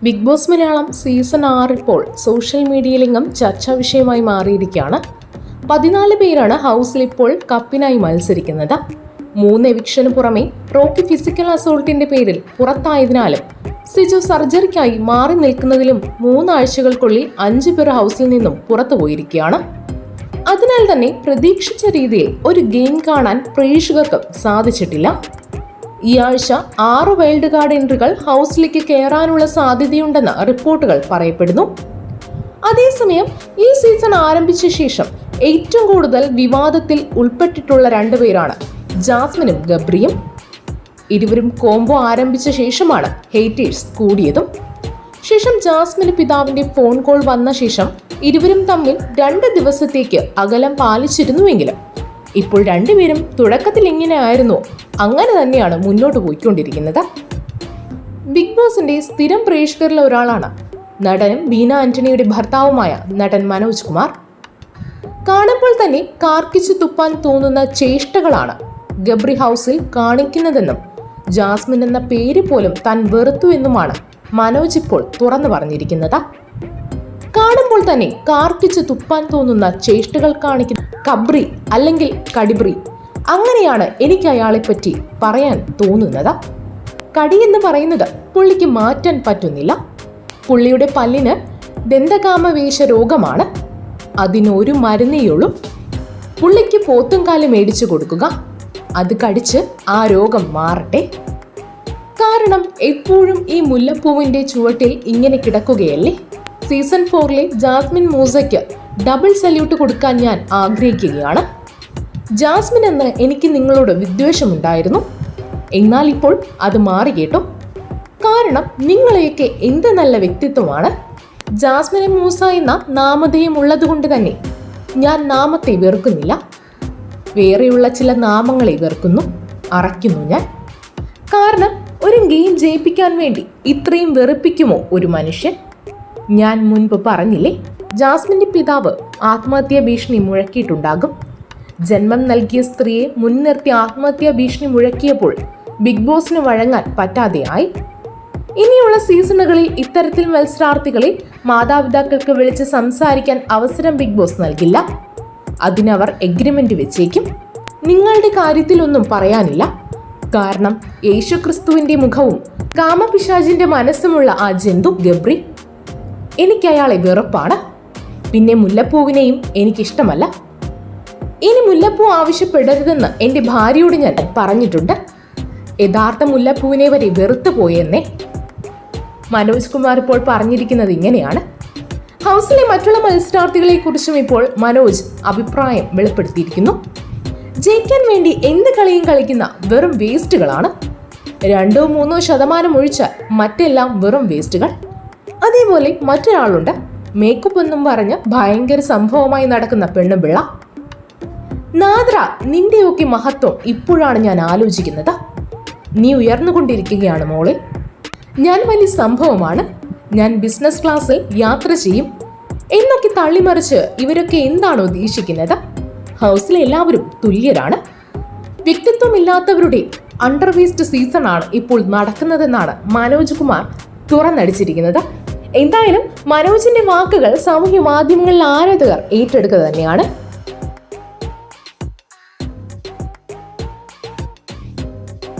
Big boss Malayalam season 6 ഇപ്പോൾ social മീഡിയയിലെങ്ങും ചർച്ചാ വിഷയമായി മാറിയിരിക്കുകയാണ്. 14 പേരാണ് ഹൗസിൽ ഇപ്പോൾ കപ്പിനായി മത്സരിക്കുന്നത്. 3 എവിക്ഷന് പുറമെ റോക്കി ഫിസിക്കൽ അസോൾട്ടിന്റെ പേരിൽ പുറത്തായതിനാലും സിജു സർജറിക്കായി മാറി നിൽക്കുന്നതിലും 3 ആഴ്ചകൾക്കുള്ളിൽ 5 പേർ ഹൗസിൽ നിന്നും പുറത്തു പോയിരിക്കുകയാണ്. അതിനാൽ തന്നെ പ്രതീക്ഷിച്ച രീതിയിൽ ഒരു ഗെയിം കാണാൻ പ്രേക്ഷകർക്ക് സാധിച്ചിട്ടില്ല. ഈ ആഴ്ച 6 വൈൽഡ് കാർഡ് എൻട്രികൾ ഹൗസിലേക്ക് കയറാനുള്ള സാധ്യതയുണ്ടെന്ന് റിപ്പോർട്ടുകൾ പറയപ്പെടുന്നു. അതേസമയം ഈ സീസൺ ആരംഭിച്ച ശേഷം ഏറ്റവും കൂടുതൽ വിവാദത്തിൽ ഉൾപ്പെട്ടിട്ടുള്ള 2 പേരാണ് ജാസ്മിനും ഗബ്രിയും. ഇരുവരും കോംബോ ആരംഭിച്ച ശേഷമാണ് ഹേറ്റേഴ്സ് കൂടിയതും. ശേഷം ജാസ്മിന് പിതാവിന്റെ ഫോൺ കോൾ വന്ന ശേഷം ഇരുവരും തമ്മിൽ 2 ദിവസത്തേക്ക് അകലം പാലിച്ചിരുന്നുവെങ്കിലും ഇപ്പോൾ 2 പേരും തുടക്കത്തിൽ എങ്ങനെയായിരുന്നു അങ്ങനെ തന്നെയാണ് മുന്നോട്ട് പോയിക്കൊണ്ടിരിക്കുന്നത്. ബിഗ് ബോസിന്റെ സ്ഥിരം പ്രേക്ഷകരിൽ ഒരാളാണ് നടനും ബീന ആന്റണിയുടെ ഭർത്താവുമായ നടൻ മനോജ് കുമാർ. കാണുമ്പോൾ തന്നെ കാർക്കിച്ചു തുപ്പാൻ തോന്നുന്ന ചേഷ്ടകളാണ് ഗബ്രി ഹൗസിൽ കാണിക്കുന്നതെന്നും ജാസ്മിൻ എന്ന പേര് പോലും താൻ വെറുത്തു എന്നുമാണ് മനോജ് ഇപ്പോൾ തുറന്നു പറഞ്ഞിരിക്കുന്നത്. കാണുമ്പോൾ തന്നെ കാർക്കിച്ചു തുപ്പാൻ തോന്നുന്ന ചേഷ്ടകൾ കാണിക്കുന്ന കബ്രി അല്ലെങ്കിൽ കടിബ്രി, അങ്ങനെയാണ് എനിക്ക് അയാളെപ്പറ്റി പറയാൻ തോന്നുന്നത്. കടി എന്ന് പറയുന്നത് പുള്ളിക്ക് മാറ്റാൻ പറ്റുന്നില്ല. പുള്ളിയുടെ പല്ലിന് ദന്തകാമവേശ രോഗമാണ്. അതിനൊരു മരുന്നേയുള്ളൂ. പുള്ളിക്ക് പോത്തുംകാല് മേടിച്ചു കൊടുക്കുക, അത് കടിച്ച് ആ രോഗം മാറട്ടെ. കാരണം എപ്പോഴും ഈ മുല്ലപ്പൂവിന്റെ ചുവട്ടിൽ ഇങ്ങനെ കിടക്കുകയല്ലേ. സീസൺ 4 ജാസ്മിൻ മൂസയ്ക്ക് ഡബിൾ സല്യൂട്ട് കൊടുക്കാൻ ഞാൻ ആഗ്രഹിക്കുകയാണ്. ജാസ്മിൻ എന്ന് എനിക്ക് നിങ്ങളോട് വിദ്വേഷമുണ്ടായിരുന്നു, എന്നാൽ ഇപ്പോൾ അത് മാറി കേട്ടോ. കാരണം നിങ്ങളെയൊക്കെ എന്ത് നല്ല വ്യക്തിത്വമാണ്. ജാസ്മിനെ മൂസ എന്ന നാമധേയം ഉള്ളതുകൊണ്ട് തന്നെ ഞാൻ നാമത്തെ വെറുക്കുന്നില്ല. വേറെയുള്ള ചില നാമങ്ങളെ വെറുക്കുന്നു, അറയ്ക്കുന്നു ഞാൻ. കാരണം ഒരു ഗെയിം ജയിപ്പിക്കാൻ വേണ്ടി ഇത്രയും വെറുപ്പിക്കുമോ ഒരു മനുഷ്യൻ? ഞാൻ മുൻപ് പറഞ്ഞില്ലേ, ജാസ്മിന്റെ പിതാവ് ആത്മഹത്യാ ഭീഷണി മുഴക്കിയിട്ടുണ്ടാകും. ജന്മം നൽകിയ സ്ത്രീയെ മുൻനിർത്തി ആത്മഹത്യാ ഭീഷണി മുഴക്കിയപ്പോൾ ബിഗ് ബോസിന് വഴങ്ങാൻ പറ്റാതെയായി. ഇനിയുള്ള സീസണുകളിൽ ഇത്തരത്തിൽ മത്സരാർത്ഥികളെ മാതാപിതാക്കൾക്ക് വിളിച്ച് സംസാരിക്കാൻ അവസരം ബിഗ് ബോസ് നൽകില്ല. അതിനവർ എഗ്രിമെന്റ് വെച്ചേക്കും. നിങ്ങളുടെ കാര്യത്തിലൊന്നും പറയാനില്ല. കാരണം യേശുക്രിസ്തുവിന്റെ മുഖവും കാമപിശാചിന്റെ മനസ്സുമുള്ള ആ ജന്തു ഗബ്രി, എനിക്ക് അയാളെ വെറുപ്പാണ്. പിന്നെ മുല്ലപ്പൂവിനെയും എനിക്കിഷ്ടമല്ല. ഇനി മുല്ലപ്പൂ ആവശ്യപ്പെടരുതെന്ന് എൻ്റെ ഭാര്യയോട് ഞാൻ പറഞ്ഞിട്ടുണ്ട്. യഥാർത്ഥ മുല്ലപ്പൂവിനെ വരെ വെറുത്തു പോയെന്നേ. മനോജ് കുമാർ ഇപ്പോൾ പറഞ്ഞിരിക്കുന്നത് ഇങ്ങനെയാണ്. ഹൗസിലെ മറ്റുള്ള മത്സരാർത്ഥികളെ കുറിച്ചും ഇപ്പോൾ മനോജ് അഭിപ്രായം വെളിപ്പെടുത്തിയിരിക്കുന്നു. ജയിക്കാൻ വേണ്ടി എന്ത് കളിയും കളിക്കുന്ന വെറും വേസ്റ്റുകളാണ്. 2-3% ഒഴിച്ചാൽ മറ്റെല്ലാം വെറും വേസ്റ്റുകൾ. അതേപോലെ മറ്റൊരാളുണ്ട്, മേക്കപ്പ് എന്നും പറഞ്ഞ് ഭയങ്കര സംഭവമായി നടക്കുന്ന പെണ്ണുപിള്ള. നാദ്ര, നിന്റെയൊക്കെ മഹത്വം ഇപ്പോഴാണ് ഞാൻ ആലോചിക്കുന്നത്. നീ ഉയർന്നുകൊണ്ടിരിക്കുകയാണ് മോളെ. ഞാൻ വലിയ സംഭവമാണ്, ഞാൻ ബിസിനസ് ക്ലാസ്സിൽ യാത്ര ചെയ്യും എന്നൊക്കെ തള്ളിമറിച്ച് ഇവരൊക്കെ എന്താണ് ഉദ്ദേശിക്കുന്നത്? ഹൗസിലെ എല്ലാവരും തുല്യരാണ്. വ്യക്തിത്വമില്ലാത്തവരുടെ അണ്ടർവേസ്റ്റ് സീസൺ ആണ് ഇപ്പോൾ നടക്കുന്നതെന്നാണ് മനോജ് കുമാർ തുറന്നടിച്ചിരിക്കുന്നത്. എന്തായാലും മനോജിന്റെ വാക്കുകൾ സാമൂഹ്യ മാധ്യമങ്ങളിൽ ആരാധകർ ഏറ്റെടുക്കുക തന്നെയാണ്.